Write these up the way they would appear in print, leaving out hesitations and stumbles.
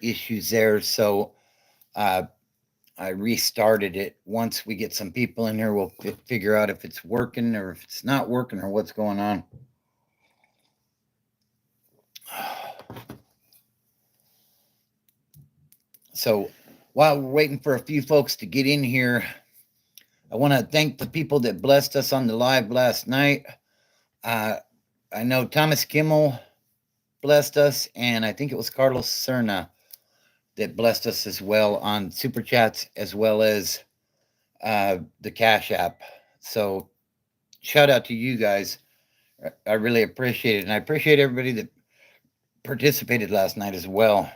issues there. So uh, I restarted it. Once we get some people in here, we'll figure out if it's working or if it's not working or what's going on. So while we're waiting for a few folks to get in here, I want to thank the people that blessed us on the live last night. Uh, I know Thomas Kimmel blessed us, and I think it was Carlos Cerna that blessed us as well on Super Chats as well as the Cash App. So shout out to you guys. I really appreciate it. And I appreciate everybody that participated last night as well.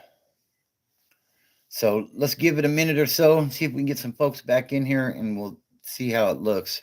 So let's give it a minute or so and see if we can get some folks back in here and we'll see how it looks.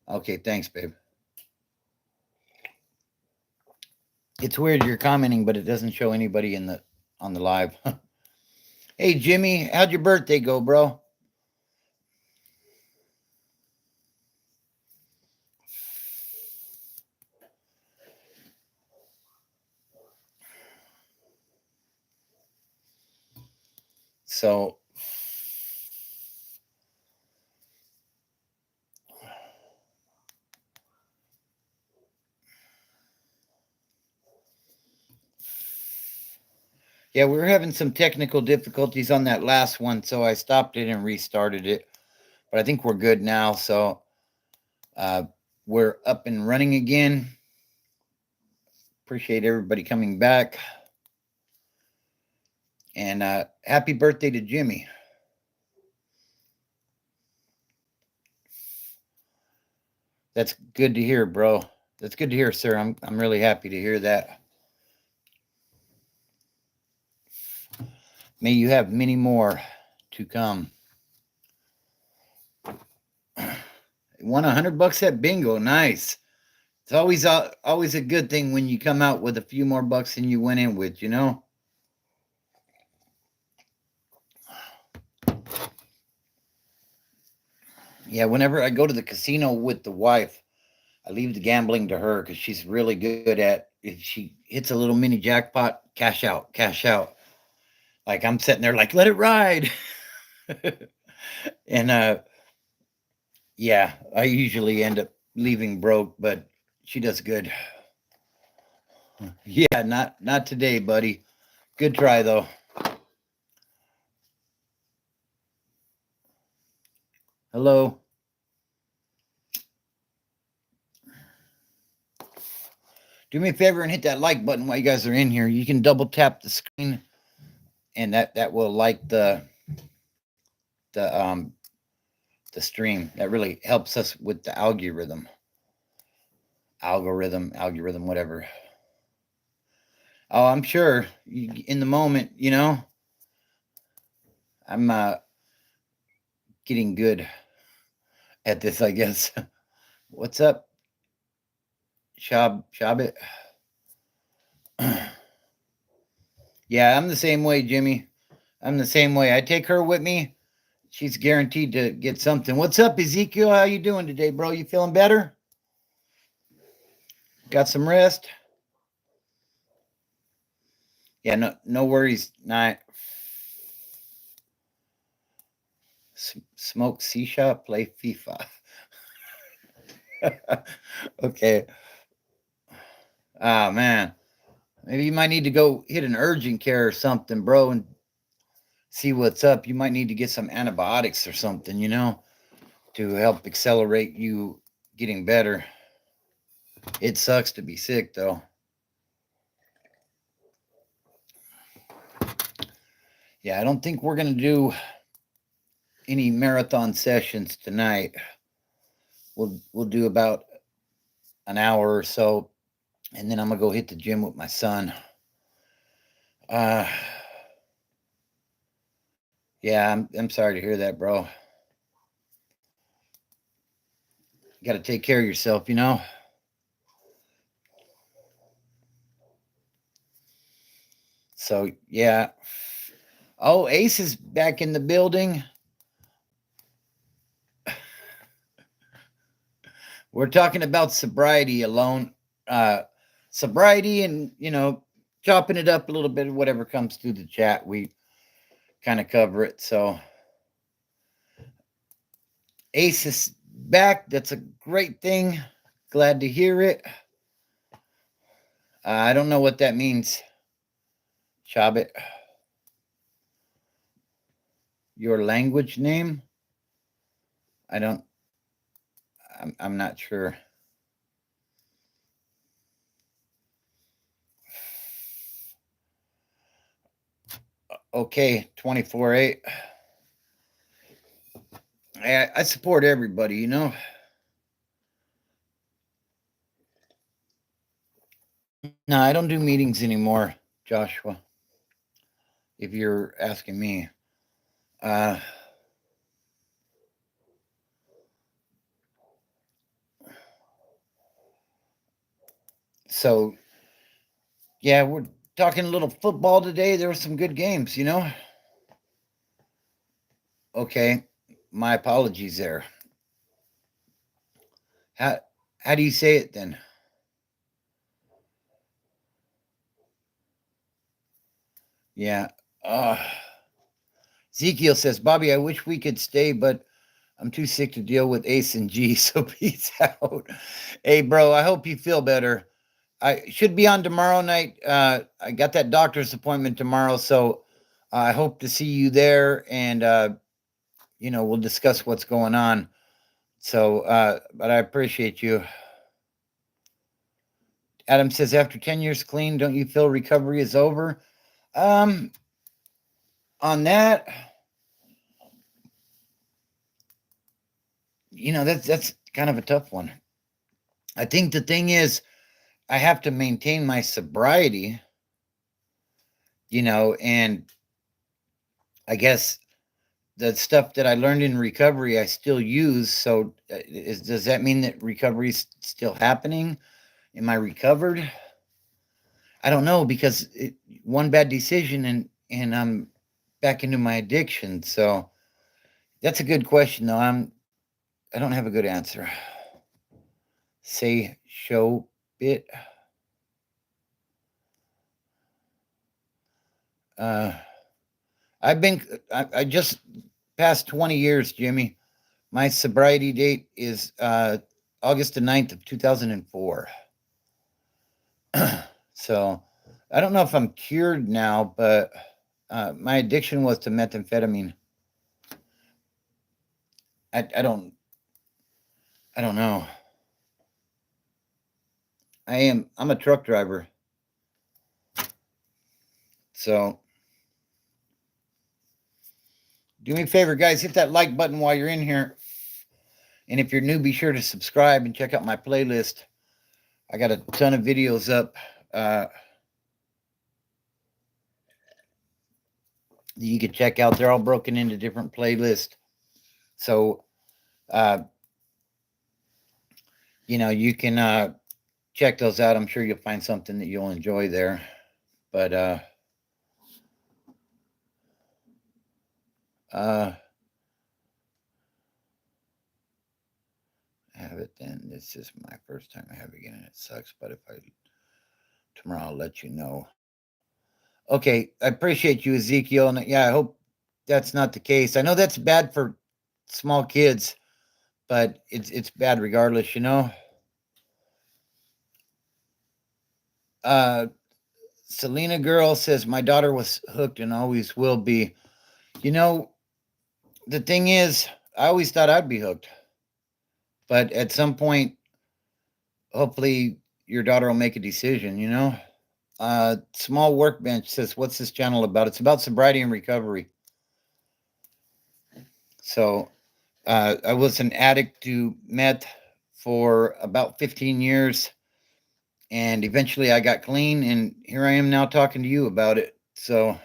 Okay, thanks, babe. It's weird you're commenting, but it doesn't show anybody in the on the live. Hey Jimmy, how'd your birthday go, bro? So yeah, we were having some technical difficulties on that last one, so I stopped it and restarted it. But I think we're good now. So uh, we're up and running again. Appreciate everybody coming back. And happy birthday to Jimmy. That's good to hear, bro. That's good to hear, sir. I'm really happy to hear that. May you have many more to come. Won $100 at bingo. Nice. It's always a good thing when you come out with a few more bucks than you went in with, you know? Yeah, whenever I go to the casino with the wife, I leave the gambling to her because she's really good at if she hits a little mini jackpot, cash out, cash out. Like I'm sitting there like, let it ride. And yeah, I usually end up leaving broke, but she does good. Yeah, not today, buddy. Good try though. Hello. Do me a favor and hit that like button while you guys are in here. You can double tap the screen, and that will like the the stream. That really helps us with the algorithm, whatever. Oh, I'm sure in the moment, you know, I'm getting good at this, I guess. What's up, Shabit? Yeah, I'm the same way, Jimmy. I'm the same way. I take her with me. She's guaranteed to get something. What's up, Ezekiel? How you doing today, bro? You feeling better? Got some rest? Yeah, no worries. Not smoke shisha, play FIFA. Okay. Ah, man. Maybe you might need to go hit an urgent care or something, bro, and see what's up. You might need to get some antibiotics or something, you know, to help accelerate you getting better. It sucks to be sick, though. Yeah, I don't think we're going to do any marathon sessions tonight. We'll do about an hour or so, and then I'm gonna go hit the gym with my son. Uh, yeah, I'm sorry to hear that, bro. You got to take care of yourself, you know. So yeah. Oh, Ace is back in the building. We're talking about sobriety alone. Uh, sobriety and, chopping it up a little bit, whatever comes through the chat, we kind of cover it. So Ace is back. That's a great thing. Glad to hear it. I don't know what that means, Chabit. Your language name? I don't, I'm not sure. Okay, 24-8. I support everybody, you know. No, I don't do meetings anymore, Joshua, if you're asking me. Uh, so, yeah, we're talking a little football today. There were some good games, you know. Okay, my apologies there. How, how do you say it then? Yeah. Uh, Ezekiel says, Bobby, I wish we could stay, but I'm too sick to deal with Ace and G, so peace out. Hey, bro, I hope you feel better. I should be on tomorrow night. I got that doctor's appointment tomorrow, so I hope to see you there, and we'll discuss what's going on. So, but I appreciate you. Adam says, after 10 years clean, don't you feel recovery is over? Um, on that, that's kind of a tough one. I think the thing is, I have to maintain my sobriety, and I guess the stuff that I learned in recovery, I still use. So, does that mean that recovery is still happening? Am I recovered? I don't know because one bad decision and I'm back into my addiction. So that's a good question, though. I don't have a good answer. Say show bit. Uh, I just past 20 years, Jimmy. My sobriety date is August the 9th of 2004. So I don't know if I'm cured now, but my addiction was to methamphetamine. I don't know. I'm a truck driver. So do me a favor, guys, hit that like button while you're in here. And if you're new, be sure to subscribe and check out my playlist. I got a ton of videos up that you can check out. They're all broken into different playlists. So, you can check those out. I'm sure you'll find something that you'll enjoy there. But have it then. This is my first time having it, and it sucks. But if I tomorrow, I'll let you know. Okay, I appreciate you, Ezekiel, and yeah, I hope that's not the case. I know that's bad for small kids, but it's bad regardless, you know. Uh, Selena Girl says my daughter was hooked and always will be. You know, the thing is, I always thought I'd be hooked, but at some point, hopefully, your daughter will make a decision. You know. Small Workbench says, "What's this channel about?" It's about sobriety and recovery. So, I was an addict to meth for about 15 years, and eventually I got clean, and here I am now talking to you about it. So,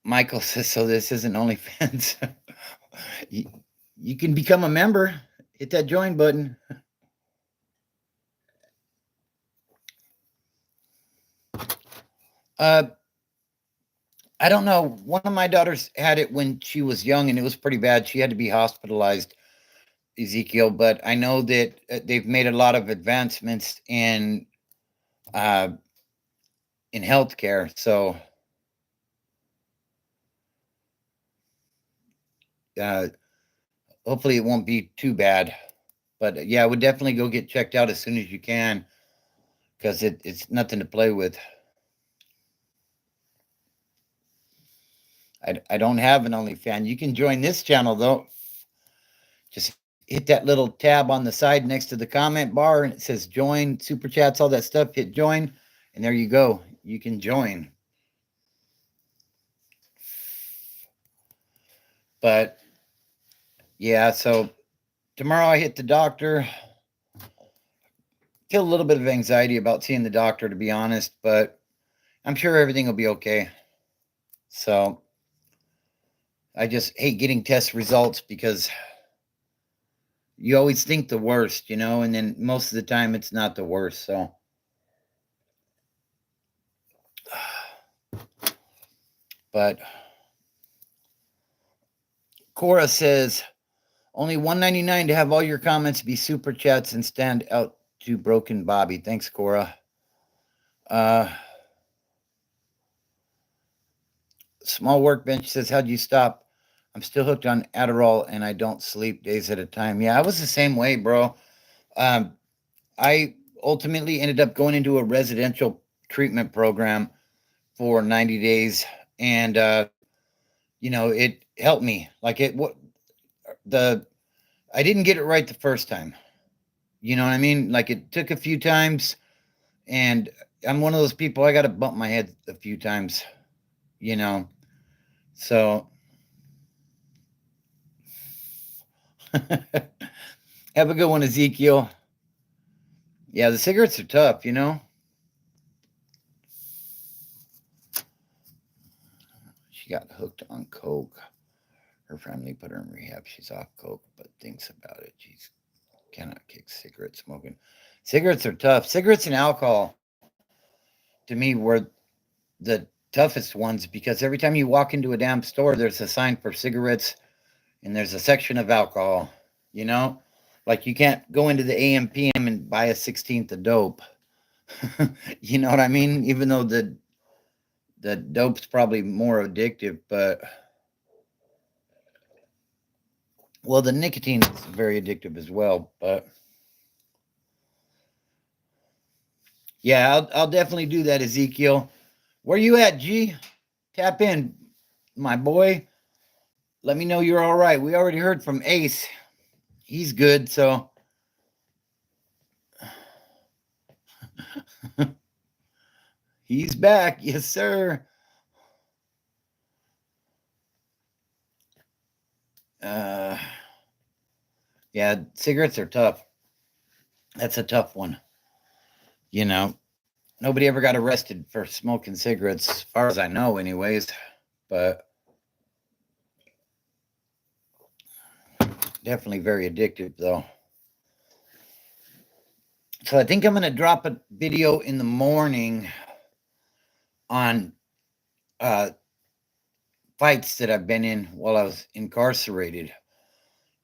Michael says, so this isn't OnlyFans. you, you can become a member. Hit that join button. Uh, I don't know. One of my daughters had it when she was young, and it was pretty bad. She had to be hospitalized, Ezekiel. But I know that they've made a lot of advancements uh, in healthcare. So uh, hopefully it won't be too bad. But yeah, I would definitely go get checked out as soon as you can, because it's nothing to play with. I don't have an OnlyFans. You can join this channel though. Just hit that little tab on the side next to the comment bar, and it says join, super chats, all that stuff. Hit join, and there you go. You can join. But yeah, so tomorrow I hit the doctor. Feel a little bit of anxiety about seeing the doctor, to be honest, but I'm sure everything will be okay. So I just hate getting test results because you always think the worst, and then most of the time it's not the worst. So but Cora says only $1.99 to have all your comments be super chats and stand out to Broken Bobby. Thanks, Cora. Small Workbench says, how'd you stop? I'm still hooked on Adderall and I don't sleep days at a time. Yeah, I was the same way, bro. I ultimately ended up going into a residential treatment program for 90 days. And, it helped me. Like I didn't get it right the first time. You know what I mean? Like it took a few times, and I'm one of those people, I got to bump my head a few times, you know. So have a good one, Ezekiel. Yeah, the cigarettes are tough. She got hooked on coke. Her family put her in rehab. She's off coke, but thinks about it. She's cannot kick cigarette smoking. Cigarettes are tough. Cigarettes and alcohol, to me, were the toughest ones, because every time you walk into a damn store, there's a sign for cigarettes and there's a section of alcohol, you know? Like you can't go into the AM/PM and buy a 16th of dope. You know what I mean? Even though the dope's probably more addictive, but well, the nicotine is very addictive as well. But yeah, I'll definitely do that, Ezekiel. Where you at, G? Tap in, my boy. Let me know you're all right. We already heard from Ace. He's good, so he's back. Yes, sir. Uh, yeah, cigarettes are tough. That's a tough one. You know, nobody ever got arrested for smoking cigarettes, as far as I know, anyways. But definitely very addictive, though. So I think I'm going to drop a video in the morning on fights that I've been in while I was incarcerated.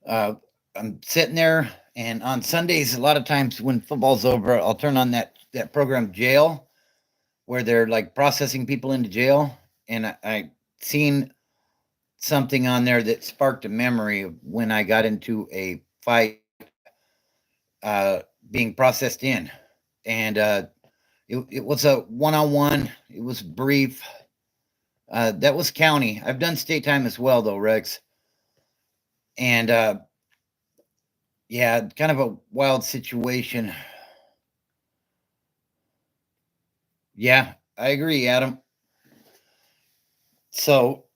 I'm sitting there, and on Sundays, a lot of times when football's over, I'll turn on that program Jail, where they're like processing people into jail, and I seen something on there that sparked a memory of when I got into a fight being processed in, and it was a one-on-one. It was brief. That was county. I've done state time as well, though, Rex, and yeah, kind of a wild situation. Yeah, I agree, Adam. So,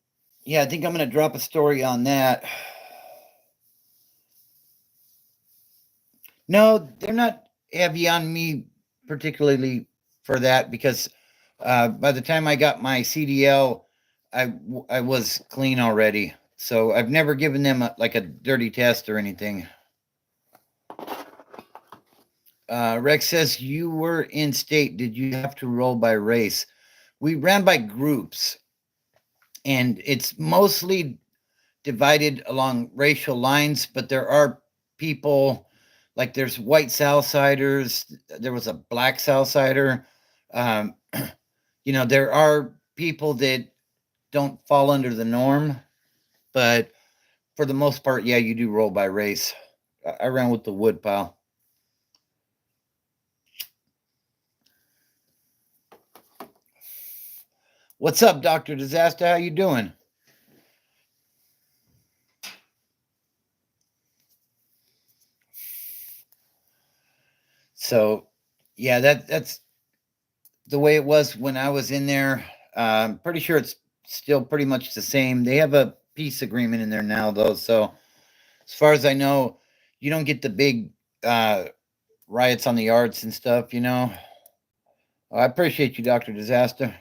yeah, I think I'm going to drop a story on that. No, they're not heavy on me particularly for that, because by the time I got my CDL, I was clean already, so I've never given them like a dirty test or anything. Rex says you were in state. Did you have to roll by race? We ran by groups, and it's mostly divided along racial lines, but there are people like there's white Southsiders. There was a black Southsider. Um, there are people that don't fall under the norm, but for the most part, yeah, you do roll by race. I ran with the woodpile. What's up, Dr. Disaster? How you doing? So, yeah, that's the way it was when I was in there. I'm pretty sure it's still pretty much the same. They have a peace agreement in there now, though. So, as far as I know, you don't get the big riots on the yards and stuff. I appreciate you, Dr. Disaster.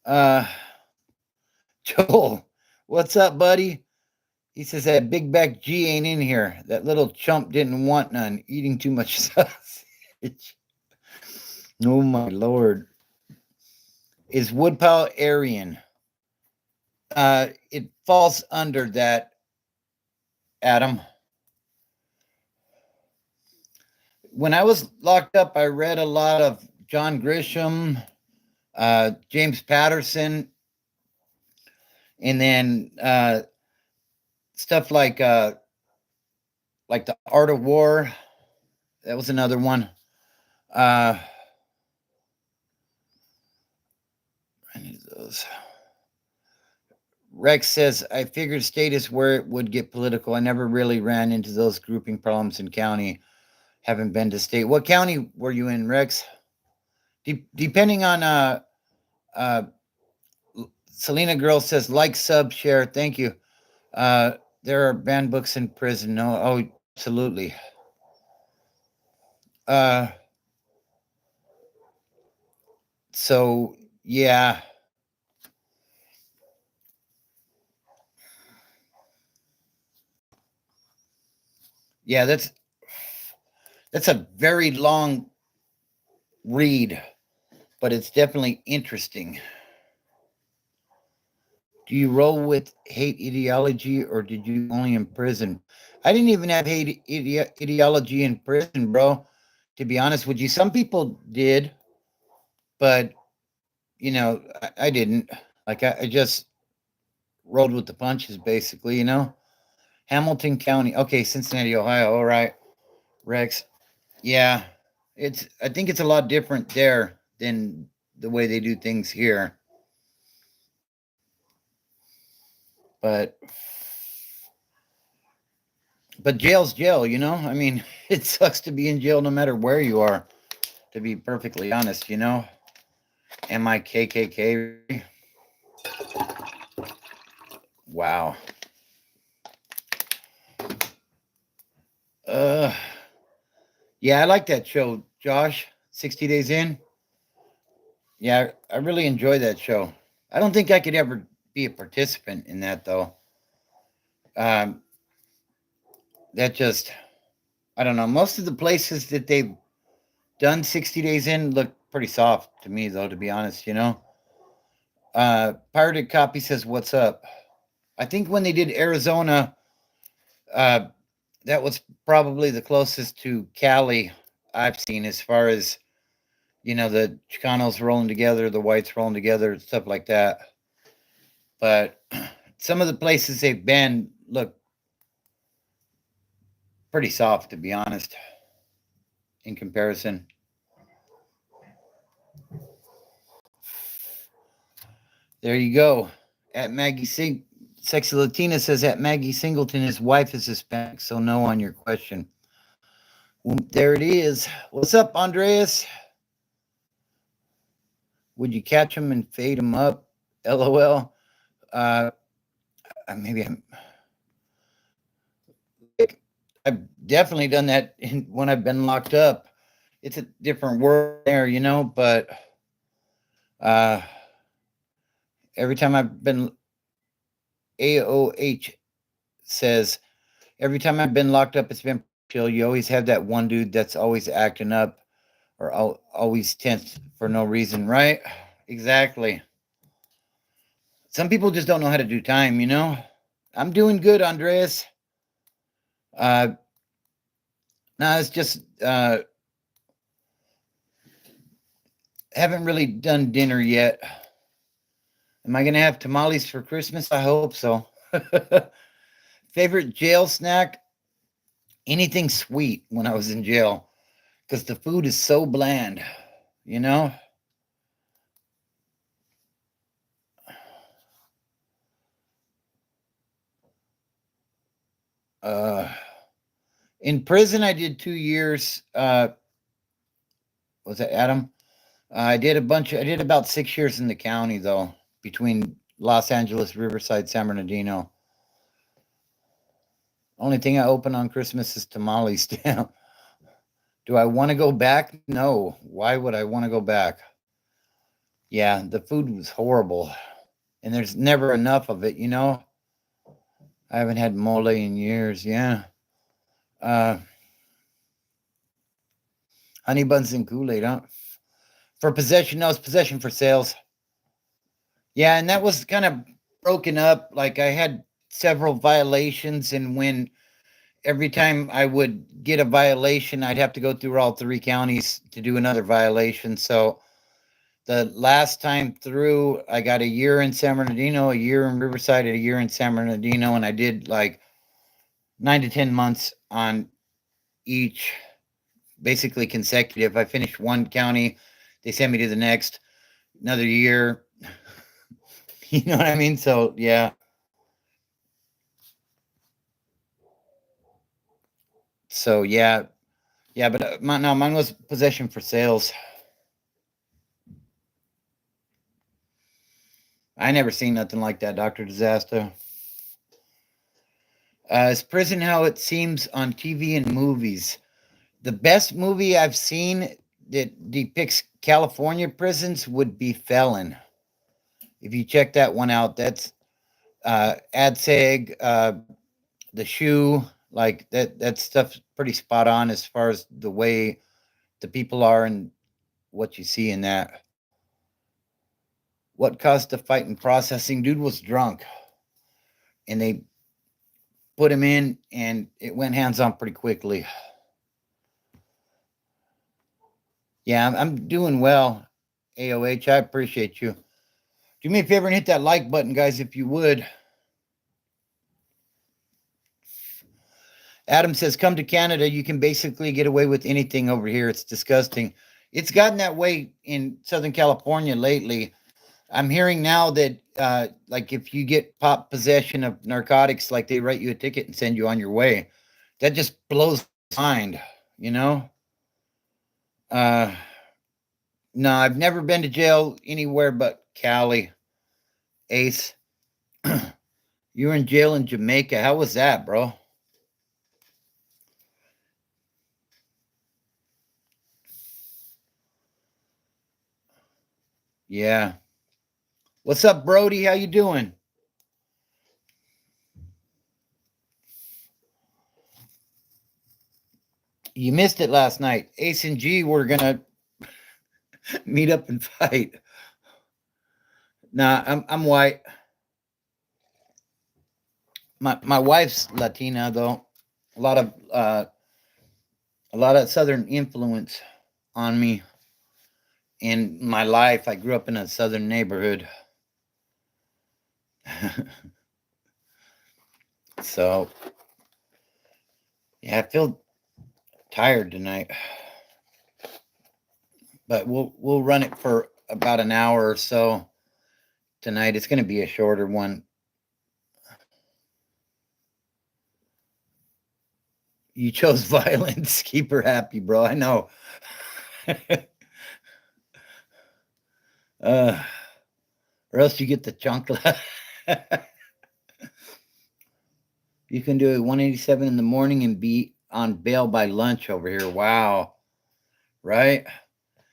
Uh, Joel, what's up, buddy? He says that big back G ain't in here. That little chump didn't want none, eating too much sausage. Oh my lord. Is woodpile Aryan? It falls under that, Adam. When I was locked up, I read a lot of John Grisham, James Patterson, and then stuff like The Art of War. That was another one. Any of those. Rex says, I figured state is where it would get political. I never really ran into those grouping problems in county. Haven't been to state. What county were you in, Rex? Depending on Selena Girl says, like, sub, share. Thank you. There are banned books in prison. No, oh, absolutely. So yeah. Yeah, that's a very long read, but it's definitely interesting. Do you roll with hate ideology, or did you only in prison? I didn't even have hate ideology in prison, bro. To be honest with you, some people did, but I didn't. Like I just rolled with the punches, basically. Hamilton County, okay, Cincinnati, Ohio. All right, Rex. Yeah, I think it's a lot different there than the way they do things here. But jail's jail. I mean, it sucks to be in jail no matter where you are, to be perfectly honest. Am I KKK? Wow. Yeah, I like that show, Josh. 60 Days In. Yeah, I really enjoy that show. I don't think I could ever be a participant in that though. Um, that just, I don't know. Most of the places that they've done 60 Days In look pretty soft to me, though, to be honest. Pirated Copy says, what's up? I think when they did Arizona, uh, that was probably the closest to Cali I've seen as far as, the Chicanos rolling together, the whites rolling together, stuff like that. But some of the places they've been look pretty soft, to be honest, in comparison. There you go. At Sexy Latina says at Maggie Singleton, his wife is Hispanic, so no on your question. Well, there it is. What's up, Andreas? Would you catch him and fade him up? LOL. Maybe I've definitely done that when I've been locked up. It's a different world there, but Every time I've been AOH says every time I've been locked up, it's been chill. You always have that one dude that's always acting up or always tense for no reason, right? Exactly. Some people just don't know how to do time, you know? I'm doing good, Andreas. No, it's just haven't really done dinner yet. Am I going to have tamales for Christmas? I hope so. Favorite jail snack? Anything sweet when I was in jail because the food is so bland, you know? Uh, in prison, I did 2 years. Was that Adam? I did I did about 6 years in the county, though, between Los Angeles, Riverside, San Bernardino. Only thing I open on Christmas is tamale stand. Do I want to go back? No. Why would I want to go back? Yeah, the food was horrible. And there's never enough of it, you know? I haven't had mole in years, yeah. Uh, honey buns and Kool-Aid, huh? For possession, no, it's possession for sales. Yeah, and that was kind of broken up. Like I had several violations, and when every time I would get a violation, I'd have to go through all three counties to do another violation. So the last time through, I got a year in San Bernardino, a year in Riverside, and a year in San Bernardino, and I did like 9 to 10 months on each, basically consecutive. I finished one county, they sent me to the next, another year. You know what I mean? So yeah. So yeah, yeah. But no, mine was possession for sales. I never seen nothing like that, Doctor Disaster. Is prison how it seems on TV and movies? The best movie I've seen that depicts California prisons would be Felon. If you check that one out, that's AdSeg, the shoe, like that stuff's pretty spot on as far as the way the people are and what you see in that. What caused the fight and processing? Dude was drunk, and they put him in, and it went hands on pretty quickly. Yeah, I'm doing well, AOH. I appreciate you. Do me a favor and hit that like button, guys, if you would. Adam says, come to Canada. You can basically get away with anything over here. It's disgusting. It's gotten that way in Southern California lately. I'm hearing now that, like, if you get pop possession of narcotics, like they write you a ticket and send you on your way. That just blows my mind, you know? Uh, no, I've never been to jail anywhere but Cali. Ace, you were in jail in Jamaica. How was that, bro? Yeah. What's up, Brody? How you doing? You missed it last night. Ace and G were gonna meet up and fight. Nah, I'm white. My wife's Latina though. A lot of uh, a lot of Southern influence on me in my life. I grew up in a Southern neighborhood. So yeah, I feel tired tonight. But we'll run it for about an hour or so tonight. It's gonna be a shorter one. You chose violence. Keep her happy, bro. I know. uh, or else you get the chancla. You can do it 187 in the morning and be on bail by lunch over here. Wow. Right?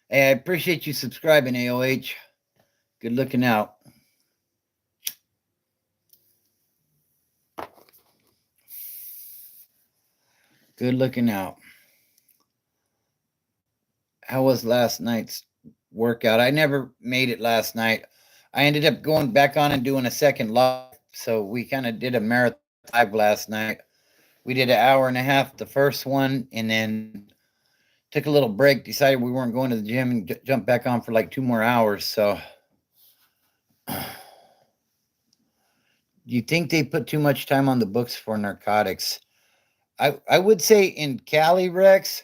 Hey, I appreciate you subscribing, AOH. Good looking out. Good looking out. How was last night's workout? I never made it last night. I ended up going back on and doing a second live. So we kind of did a marathon live last night. We did an hour and a half the first one, and then took a little break. Decided we weren't going to the gym, and jumped back on for like 2 more hours. So, do you think they put too much time on the books for narcotics? I would say in Cali, Rex,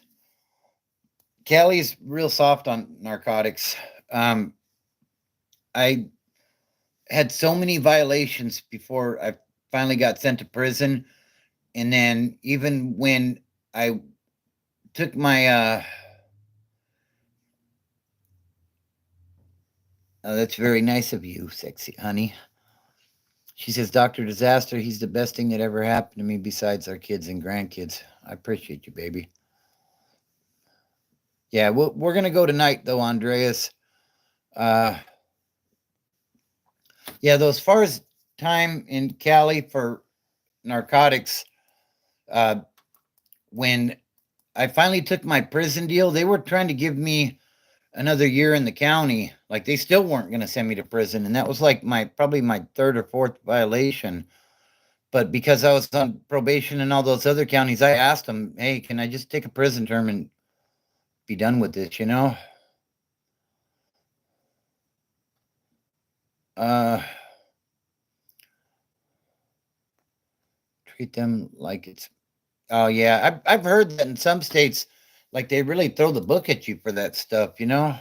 Cali's real soft on narcotics. I had so many violations before I finally got sent to prison, and then even when I took my oh, that's very nice of you, sexy honey. She says, Dr. Disaster, he's the best thing that ever happened to me besides our kids and grandkids. I appreciate you, baby. Yeah, we're going to go tonight, though, Andreas. Uh, yeah, though, as far as time in Cali for narcotics, uh, when I finally took my prison deal, they were trying to give me another year in the county. Like, they still weren't going to send me to prison. And that was like probably my third or fourth violation. But because I was on probation in all those other counties, I asked them, hey, can I just take a prison term and be done with this, you know? Uh, treat them like it's, oh, yeah. I've heard that in some states, like they really throw the book at you for that stuff, you know?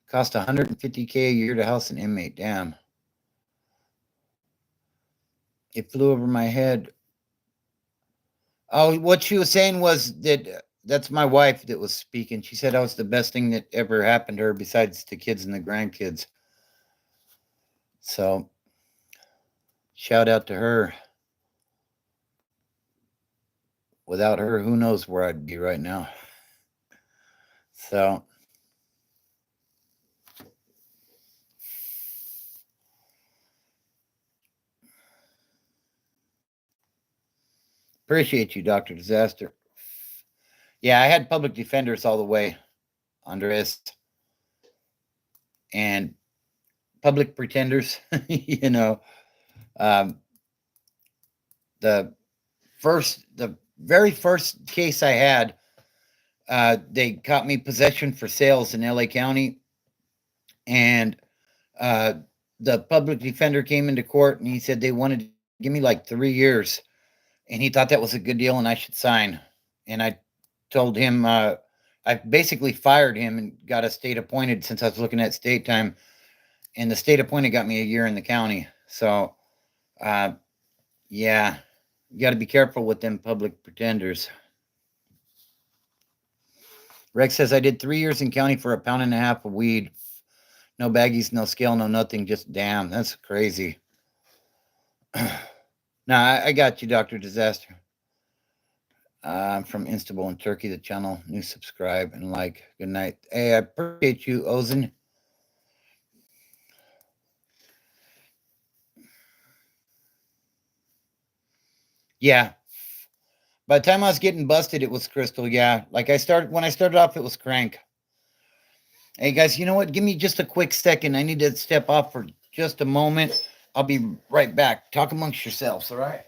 Cost 150K a year to house an inmate. Damn. It flew over my head. Oh, what she was saying was that that's my wife that was speaking. She said I was the best thing that ever happened to her besides the kids and the grandkids. So shout out to her. Without her, who knows where I'd be right now. So appreciate you, Dr. Disaster. Yeah, I had public defenders all the way, Andres, and public pretenders. You know, um, the the very first case I had, they caught me possession for sales in LA County, and uh, the public defender came into court and he said they wanted to give me like 3 years, and he thought that was a good deal and I should sign. And I told him I basically fired him and got a state appointed since I was looking at state time, and the state appointed got me a year in the county. So, uh, yeah, you got to be careful with them public pretenders. Rex says I did 3 years in county for a pound and a half of weed. No baggies, no scale, no nothing. Just damn, that's crazy. Now I got you, Doctor Disaster. I'm from Istanbul in Turkey. The channel, new subscribe and like. Good night. Hey, I appreciate you, Ozen. Yeah. By the time I was getting busted, it was crystal. Yeah. Like when I started off, it was crank. Hey guys, you know what? Give me just a quick second. I need to step off for just a moment. I'll be right back. Talk amongst yourselves, all right?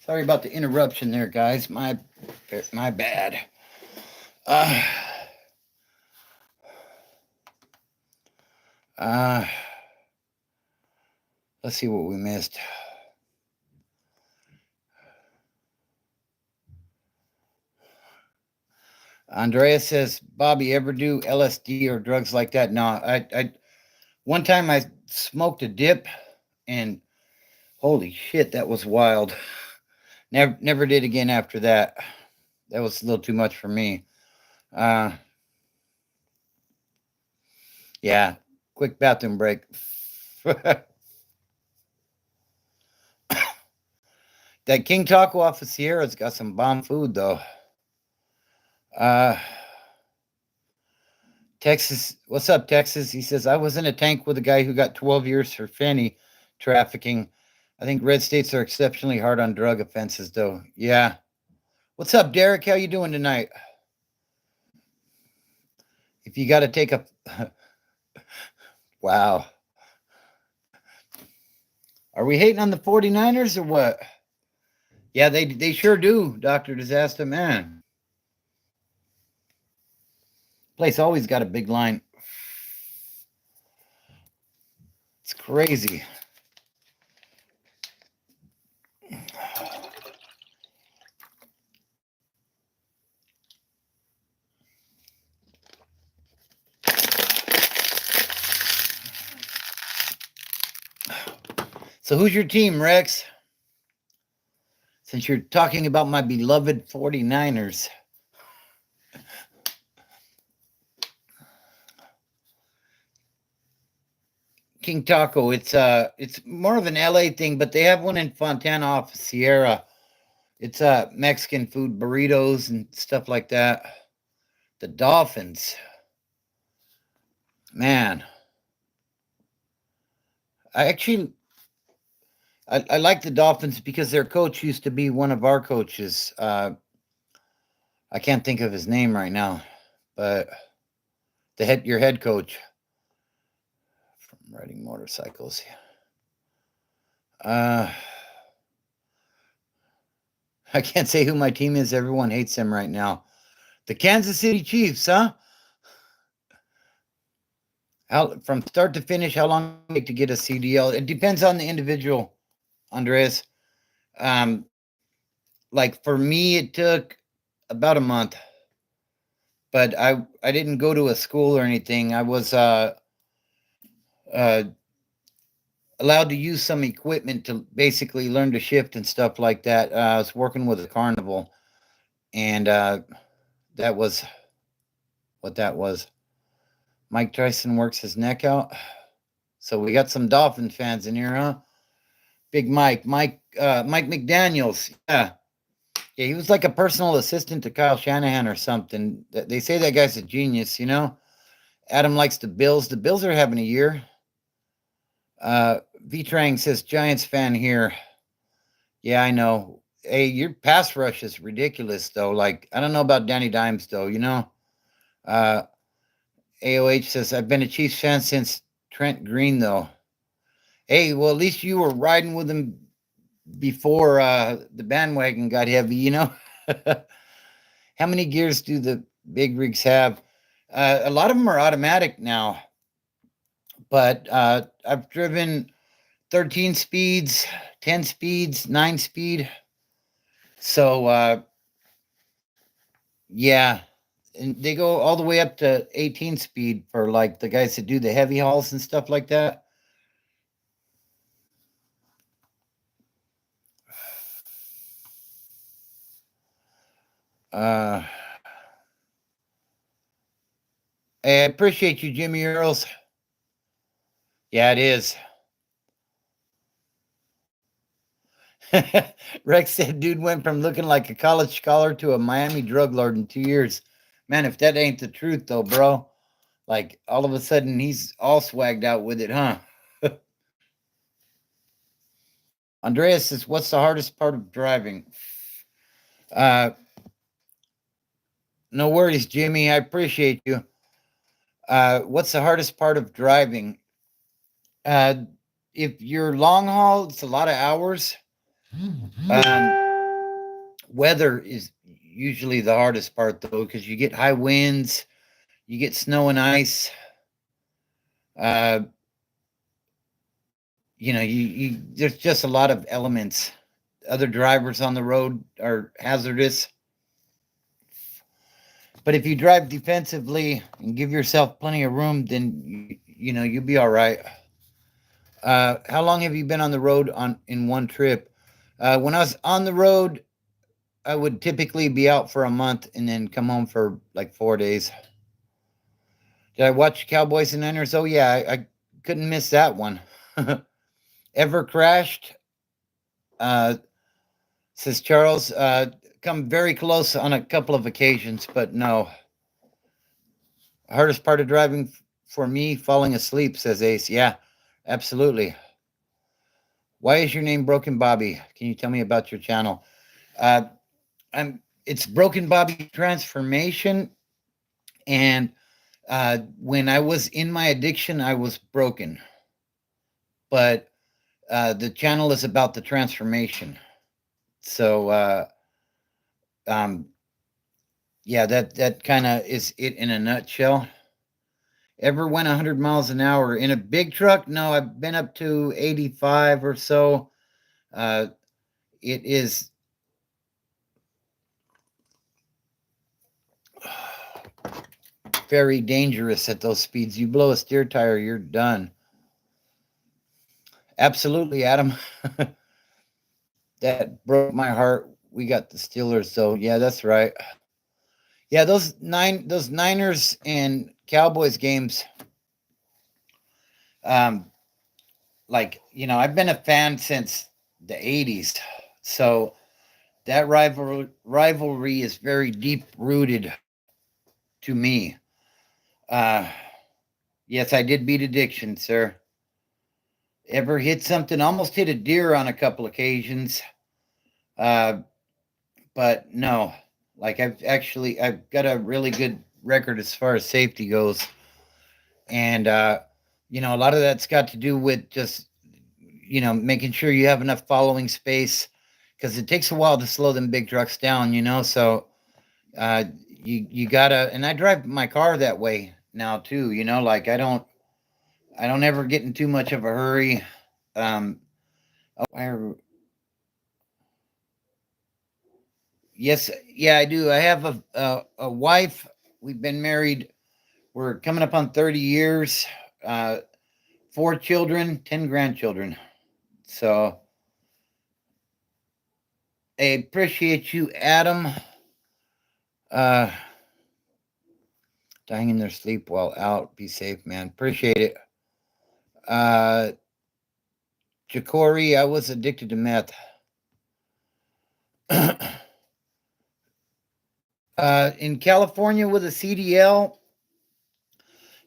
Sorry about the interruption there, guys. My bad. Uh, uh, let's see what we missed. Andrea says, Bobby, ever do LSD or drugs like that? No, I one time I smoked a dip, and holy shit, that was wild. Never did again after that. That was a little too much for me. Uh, yeah, quick bathroom break. That King Taco off of Sierra's got some bomb food though. Uh, Texas, what's up, Texas? He says, I was in a tank with a guy who got 12 years for Fanny trafficking. I think red states are exceptionally hard on drug offenses, though. Yeah. What's up, Derek? How you doing tonight? If you got to take a... Wow. Are we hating on the 49ers or what? Yeah, they sure do, Dr. Disaster, man. Place always got a big line. It's crazy. So who's your team, Rex? Since you're talking about my beloved 49ers. King Taco, it's more of an LA thing, but they have one in Fontana off of Sierra. It's Mexican food, burritos and stuff like that. The Dolphins. Man. I like the Dolphins because their coach used to be one of our coaches. I can't think of his name right now, but your head coach from riding motorcycles. I can't say who my team is. Everyone hates them right now. The Kansas City Chiefs, huh? From start to finish, how long does it take to get a CDL? It depends on the individual, Andres. Like for me, it took about a month, but I didn't go to a school or anything. I was allowed to use some equipment to basically learn to shift and stuff like that. I was working with a carnival, and that was what that was. Mike Tyson works his neck out. So we got some Dolphin fans in here, huh? Big Mike McDaniels. Yeah. Yeah, he was like a personal assistant to Kyle Shanahan or something. They say that guy's a genius, you know? Adam likes the Bills. The Bills are having a year. V-Trang says, Giants fan here. Yeah, I know. Hey, your pass rush is ridiculous, though. Like, I don't know about Danny Dimes, though, you know? AOH says, I've been a Chiefs fan since Trent Green, though. Hey, well, at least you were riding with him before the bandwagon got heavy, you know? How many gears do the big rigs have? A lot of them are automatic now, but I've driven 13 speeds, 10 speeds, 9 speed. So, yeah, and they go all the way up to 18 speed for like the guys that do the heavy hauls and stuff like that. I appreciate you, Jimmy Earls. Yeah, it is. Rex said, dude went from looking like a college scholar to a Miami drug lord in 2 years. Man, if that ain't the truth, though, bro. Like, all of a sudden, he's all swagged out with it, huh? Andreas says, what's the hardest part of driving? No worries, Jimmy. I appreciate you. What's the hardest part of driving? If you're long haul, it's a lot of hours. Weather is usually the hardest part, though, because you get high winds, you get snow and ice. Uh, there's just a lot of elements. Other drivers on the road are hazardous. But if you drive defensively and give yourself plenty of room, then you'll be all right. How long have you been on the road in one trip? When I was on the road, I would typically be out for a month and then come home for like 4 days. Did I watch Cowboys and Niners? Oh yeah, I couldn't miss that one. Ever crashed? Uh, says Charles. Come very close on a couple of occasions, but no. Hardest part of driving for me, falling asleep, says Ace. Yeah, absolutely. Why is your name Broken Bobby? Can you tell me about your channel? Uh, it's Broken Bobby Transformation, and when I was in my addiction, I was broken. But the channel is about the transformation. So yeah, that kind of is it in a nutshell. Ever went 100 miles an hour in a big truck? No, I've been up to 85 or so. It is very dangerous at those speeds. You blow a steer tire, you're done. Absolutely, Adam. That broke my heart. We got the Steelers, so yeah, that's right. Yeah, those Niners and Cowboys games. I've been a fan since the '80s, so that rivalry is very deep rooted to me. Uh, yes, I did beat addiction, sir. Ever hit something? Almost hit a deer on a couple occasions. But no, like I've got a really good record as far as safety goes. And a lot of that's got to do with just making sure you have enough following space, because it takes a while to slow them big trucks down, so you gotta. And I drive my car that way now too, like I don't ever get in too much of a hurry. um yes, yeah, I do. I have a wife. We've been married, we're coming up on 30 years. 4 children, 10 grandchildren. So I appreciate you, Adam. Uh, Dying in their sleep while out. Be safe, man. Appreciate it. Uh, Jacory, I was addicted to meth. In California with a CDL,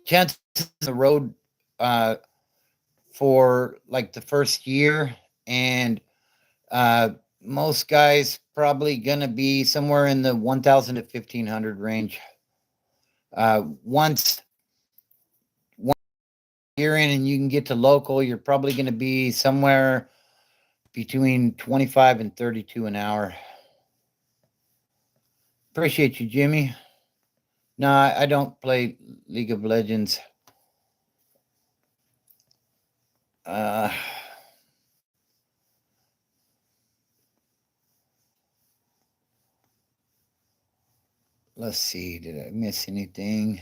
chances on the road for like the first year, and most guys probably gonna be somewhere in the 1,000 to 1,500 range. Once you're in and you can get to local, you're probably going to be somewhere between 25 and 32 an hour. Appreciate you, Jimmy. No, I don't play League of Legends. Uh, let's see. Did I miss anything?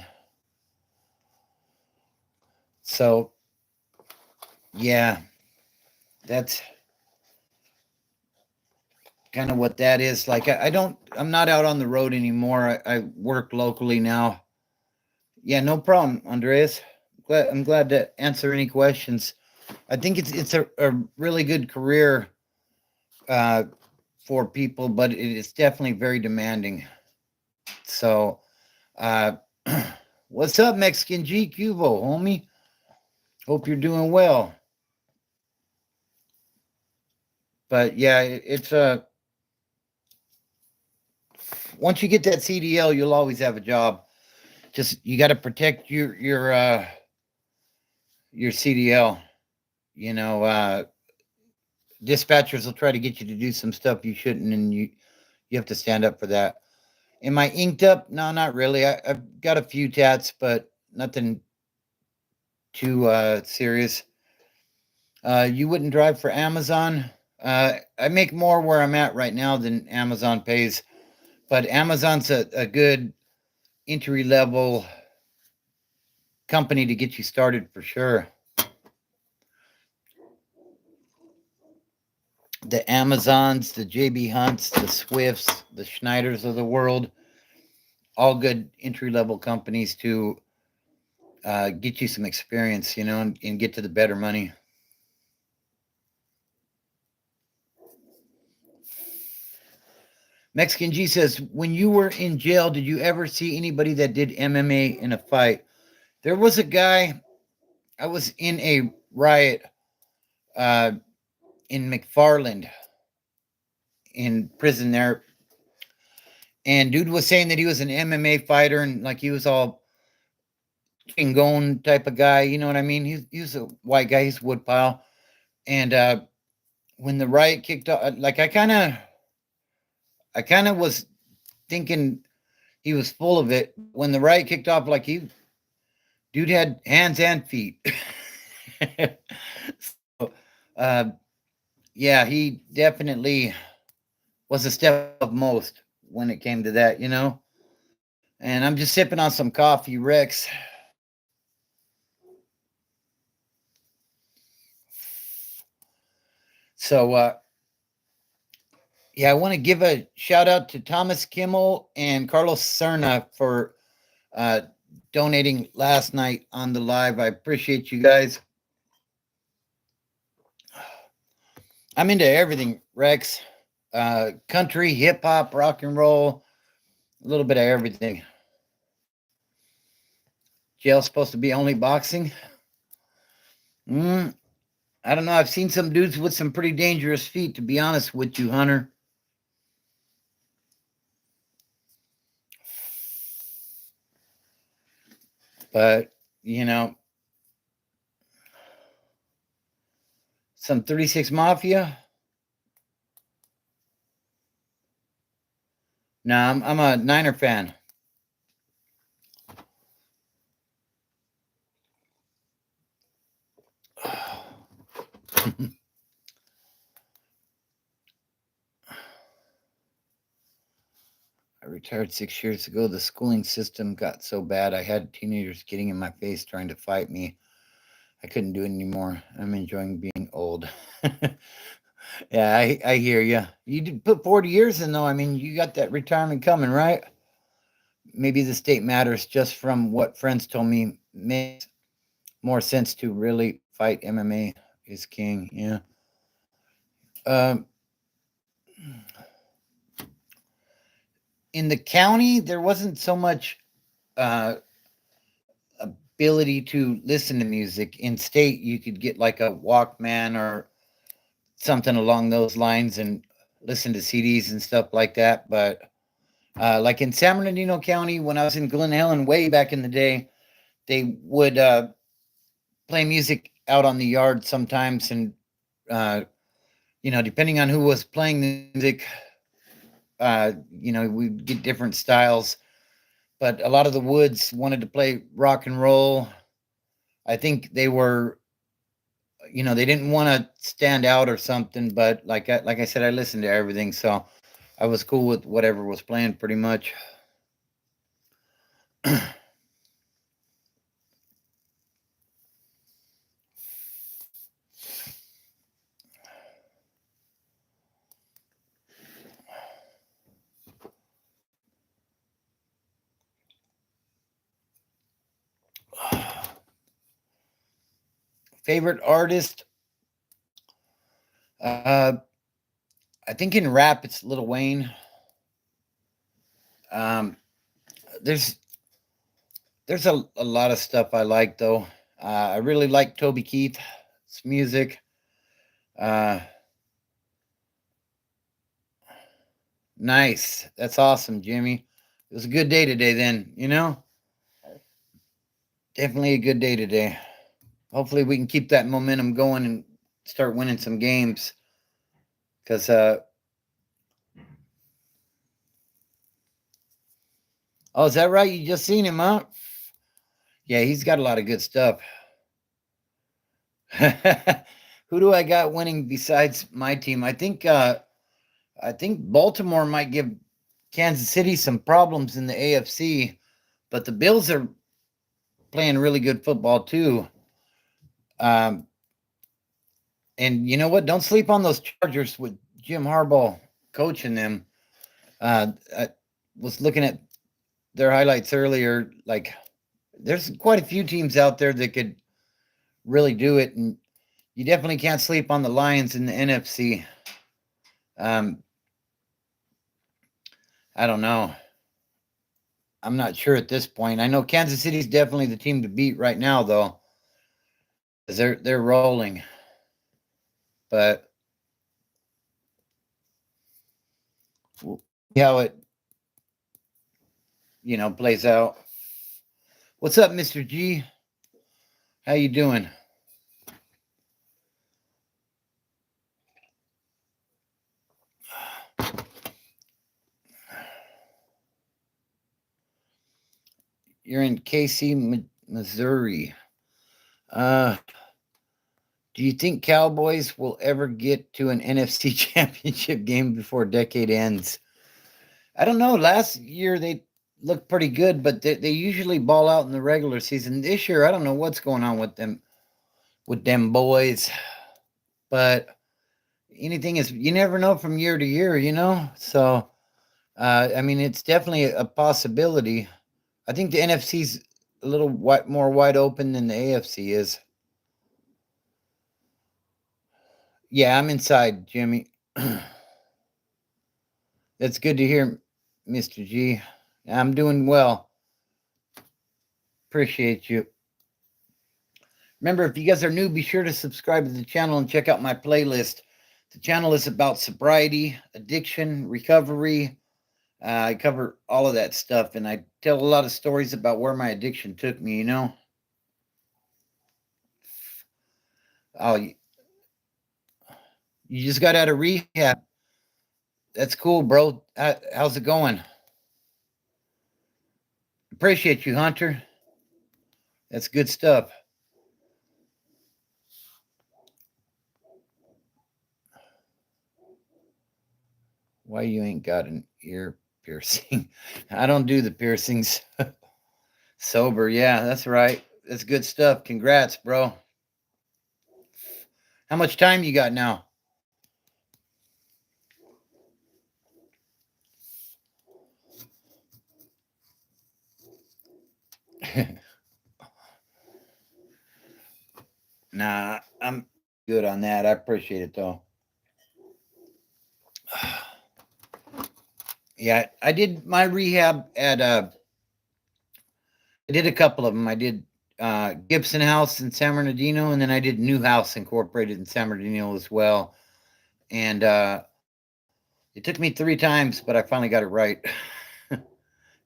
So, yeah, that's kind of what that is. Like, I'm not out on the road anymore. I work locally now. Yeah, no problem, Andreas. I'm glad to answer any questions. I think it's a really good career for people, but it is definitely very demanding. So, uh, what's up, Mexican G Cubo, homie? Hope you're doing well. But yeah, it's once you get that CDL, you'll always have a job. Just you got to protect your CDL. Dispatchers will try to get you to do some stuff you shouldn't, and you You have to stand up for that. Am I inked up? No, not really. I've got a few tats, but nothing too serious. You wouldn't drive for Amazon? I make more where I'm at right now than Amazon pays, but Amazon's a good entry level company to get you started for sure. The Amazons, the JB Hunts, the Swifts, the Schneiders of the world, all good entry level companies to get you some experience, and get to the better money. Mexican G says, when you were in jail, did you ever see anybody that did MMA in a fight? There was a guy, I was in a riot uh, in McFarland in prison there. And dude was saying that he was an MMA fighter and like he was all chingon type of guy. You know what I mean? He was a white guy. He's woodpile. And when the riot kicked off, like I kind of was thinking he was full of it. When the riot kicked off, like dude had hands and feet. So, uh, yeah, he definitely was a step of most when it came to that. And I'm just sipping on some coffee, Rex. So, yeah, I want to give a shout out to Thomas Kimmel and Carlos Cerna for uh, donating last night on the live. I appreciate you guys. I'm into everything, Rex. Country, hip hop, rock and roll, a little bit of everything. Jail's supposed to be only boxing. I don't know. I've seen some dudes with some pretty dangerous feet, to be honest with you, Hunter. But, some 36 Mafia. No, I'm a Niner fan. I retired 6 years ago. The schooling system got so bad. I had teenagers getting in my face trying to fight me. I couldn't do it anymore. I'm enjoying being old. Yeah, I hear you. You did put 40 years in, though. I mean, you got that retirement coming, right? Maybe the state matters just from what friends told me makes more sense to really fight. MMA is king. Yeah. Um, in the county, there wasn't so much uh, ability to listen to music. In state, you could get like a Walkman or something along those lines and listen to CDs and stuff like that. But like in San Bernardino County, when I was in Glen Helen way back in the day, they would play music out on the yard sometimes, and depending on who was playing the music, we'd get different styles. But a lot of the woods wanted to play rock and roll. I think they were, they didn't want to stand out or something. But like I said, I listened to everything, so I was cool with whatever was playing, pretty much. Favorite artist? I think in rap it's Lil Wayne. Um, there's a lot of stuff I like though. I really like Toby Keith's music. Uh, nice. That's awesome, Jimmy. It was a good day today. Then definitely a good day today. Hopefully we can keep that momentum going and start winning some games. Because Oh, is that right? You just seen him, huh? Yeah, he's got a lot of good stuff. Who do I got winning besides my team? I think Baltimore might give Kansas City some problems in the AFC, but the Bills are playing really good football too. Um, and you know what? Don't sleep on those Chargers with Jim Harbaugh coaching them. I was looking at their highlights earlier. Like, there's quite a few teams out there that could really do it, and you definitely can't sleep on the Lions in the NFC. Um, I don't know. I'm not sure at this point. I know Kansas City's definitely the team to beat right now, though, because they're rolling. But we'll see how it plays out. What's up, Mr. G? How you doing? You're in KC, Missouri. Uh, do you think Cowboys will ever get to an NFC championship game before decade ends? I don't know. Last year they looked pretty good, but they usually ball out in the regular season. This year, I don't know what's going on with them boys. But anything is, you never know from year to year. So I mean, it's definitely a possibility. I think the NFC's a little more wide open than the AFC is. Yeah, I'm inside, Jimmy. That's good to hear, Mr. G. I'm doing well. Appreciate you. Remember, if you guys are new, be sure to subscribe to the channel and check out my playlist. The channel is about sobriety, addiction, recovery. I cover all of that stuff, and I tell a lot of stories about where my addiction took me. Oh, you just got out of rehab. That's cool, bro. How's it going? Appreciate you, Hunter. That's good stuff. Why you ain't got an ear piercing? I don't do the piercings. Sober, yeah, that's right. That's good stuff. Congrats, bro. How much time you got now? Nah, I'm good on that. I appreciate it though. Yeah, I did my rehab at I did a couple of them. I did Gibson House in San Bernardino, and then I did New House Incorporated in San Bernardino as well. And it took me 3 times, but I finally got it right.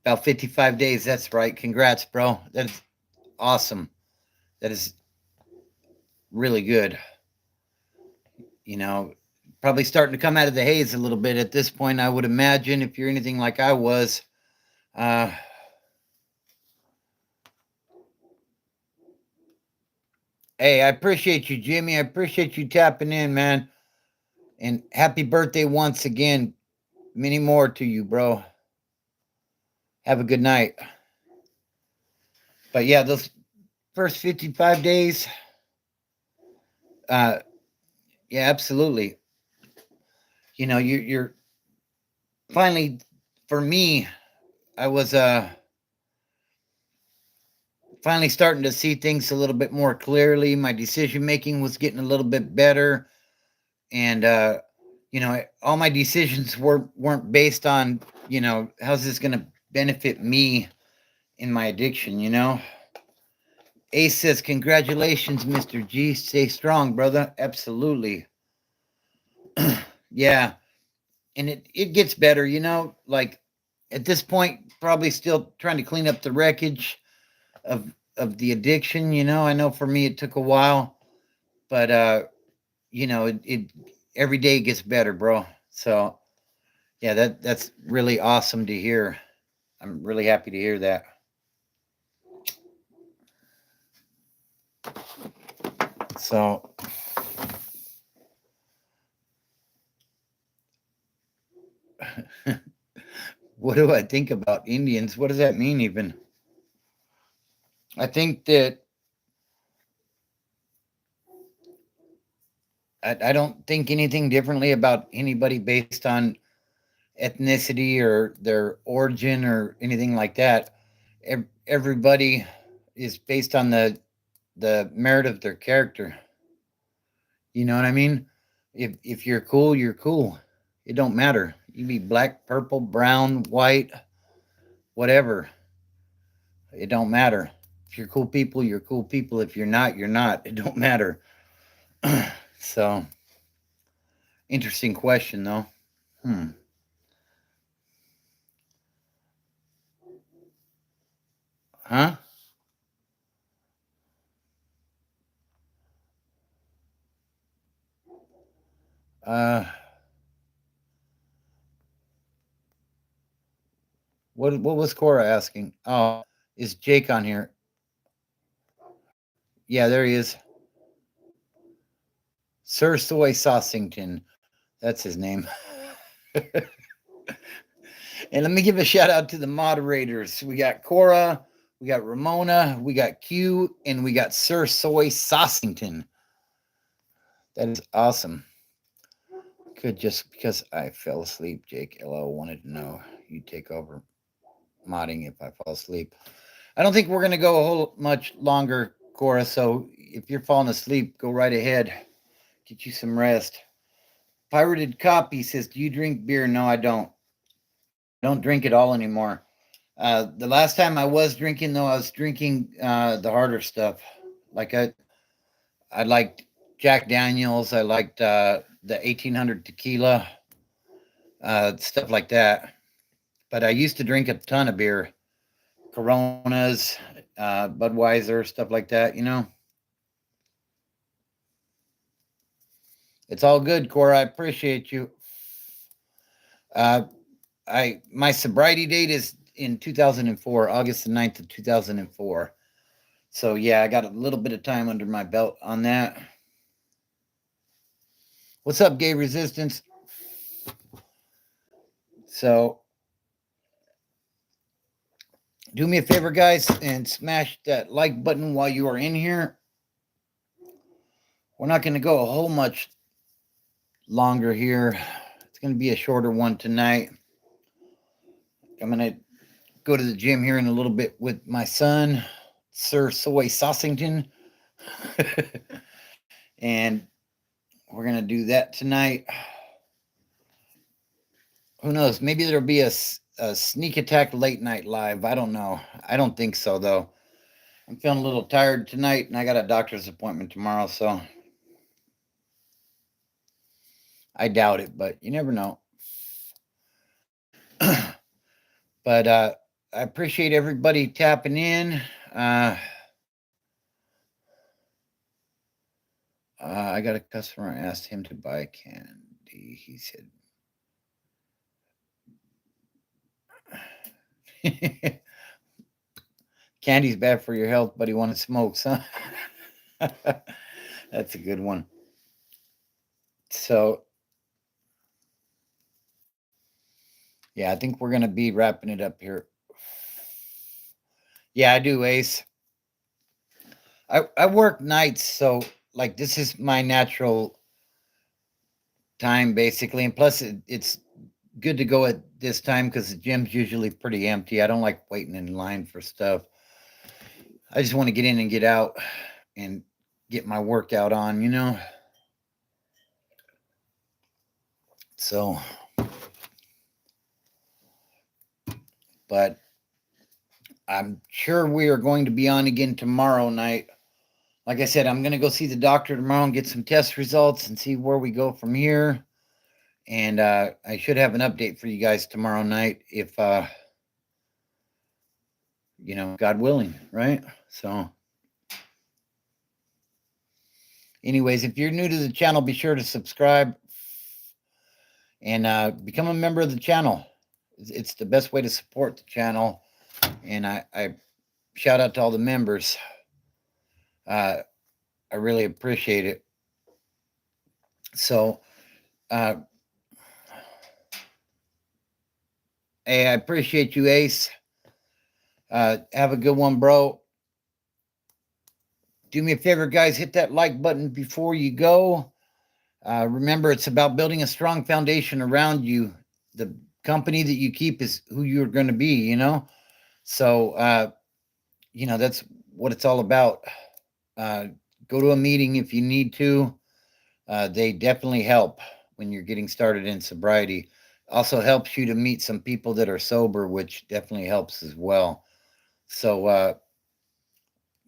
About 55 days. That's right. Congrats, bro. That's awesome. That is really good. You know, probably starting to come out of the haze a little bit at this point, I would imagine, if you're anything like I was. Uh, hey, I appreciate you, Jimmy. I appreciate you tapping in, man. And happy birthday once again. Many more to you, bro. Have a good night. But yeah, those first 55 days, uh, yeah, absolutely. You're finally, for me, I was finally starting to see things a little bit more clearly. My decision making was getting a little bit better, and all my decisions weren't based on how's this going to benefit me in my addiction. Ace says, congratulations, Mr. G. Stay strong, brother. Absolutely. Yeah. And it gets better. Like at this point, probably still trying to clean up the wreckage of the addiction. I know for me it took a while, but it every day gets better, bro. So yeah, that's really awesome to hear. I'm really happy to hear that. So, what do I think about Indians? What does that mean, even? I think that I don't think anything differently about anybody based on ethnicity or their origin or anything like that. Everybody is based on the merit of their character. You know what I mean? If you're cool, you're cool. It don't matter. You be black, purple, brown, white, whatever. It don't matter. If you're cool people, you're cool people. If you're not, you're not. It don't matter. So, interesting question though. Hmm. Huh? Uh what was Cora asking? Oh, is Jake on here? Yeah, there he is. Sir Soy Saucington. That's his name. And let me give a shout out to the moderators. We got Cora, we got Ramona, we got Q, and we got Sir Soy Saucington. That is awesome. Could just because I fell asleep, Jake LO wanted to know you take over modding if I fall asleep. I don't think we're going to go a whole much longer, Cora. So if you're falling asleep, go right ahead. Get you some rest. Pirated Copy says, do you drink beer? No, I don't. I don't drink it all anymore. The last time I was drinking, though, I was drinking the harder stuff. Like I liked Jack Daniels. I liked the 1800 tequila, stuff like that. But I used to drink a ton of beer, Coronas, Budweiser, stuff like that. You know, it's all good, Cora. I appreciate you. Uh, my sobriety date is in 2004, August the 9th of 2004. So yeah, I got a little bit of time under my belt on that. What's up, Gay Resistance? So do me a favor, guys, and smash that like button while you are in here. We're not going to go a whole much longer here. It's going to be a shorter one tonight. I'm going to go to the gym here in a little bit with my son, Sir Soy Saucington. And we're going to do that tonight. Who knows? Maybe there'll be a sneak attack late night live. I don't know. I don't think so, though. I'm feeling a little tired tonight, and I got a doctor's appointment tomorrow, so I doubt it, but you never know. But I appreciate everybody tapping in. I got a customer. I asked him to buy candy. He said, candy's bad for your health, but he wanted smokes, huh? That's a good one. So, yeah, I think we're going to be wrapping it up here. Yeah, I do, Ace. I work nights, so like this is my natural time basically, and plus it's good to go at this time because the gym's usually pretty empty. I don't like waiting in line for stuff. I just want to get in and get out and get my workout on, you know. So, but I'm sure we are going to be on again tomorrow night. Like I said, I'm going to go see the doctor tomorrow and get some test results and see where we go from here. And I should have an update for you guys tomorrow night if, you know, God willing, right? So, anyways, if you're new to the channel, be sure to subscribe and become a member of the channel. It's the best way to support the channel. And I shout out to all the members. I really appreciate it. So, hey, I appreciate you, Ace. Have a good one, bro. Do me a favor, guys, hit that like button before you go. Remember, it's about building a strong foundation around you. The company that you keep is who you're going to be, you know? So, that's what it's all about. Go to a meeting if you need to. They definitely help when you're getting started in sobriety. Also helps you to meet some people that are sober, which definitely helps as well. So,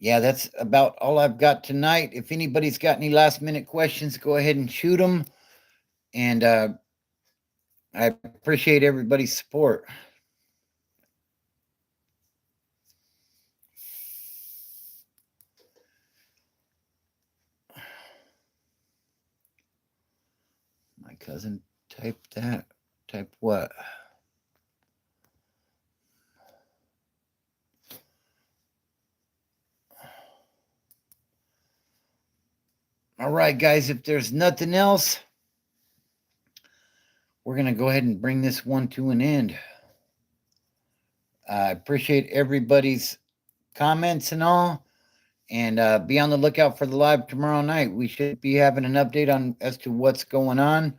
yeah, that's about all I've got tonight. If anybody's got any last minute questions, go ahead and shoot them. And I appreciate everybody's support. My cousin typed that. Typed what? All right, guys, if there's nothing else, we're going to go ahead and bring this one to an end. I appreciate everybody's comments and all. And be on the lookout for the live tomorrow night. We should be having an update on as to what's going on.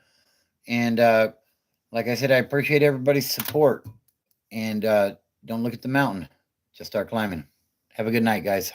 And like I said, I appreciate everybody's support. And don't look at the mountain. Just start climbing. Have a good night, guys.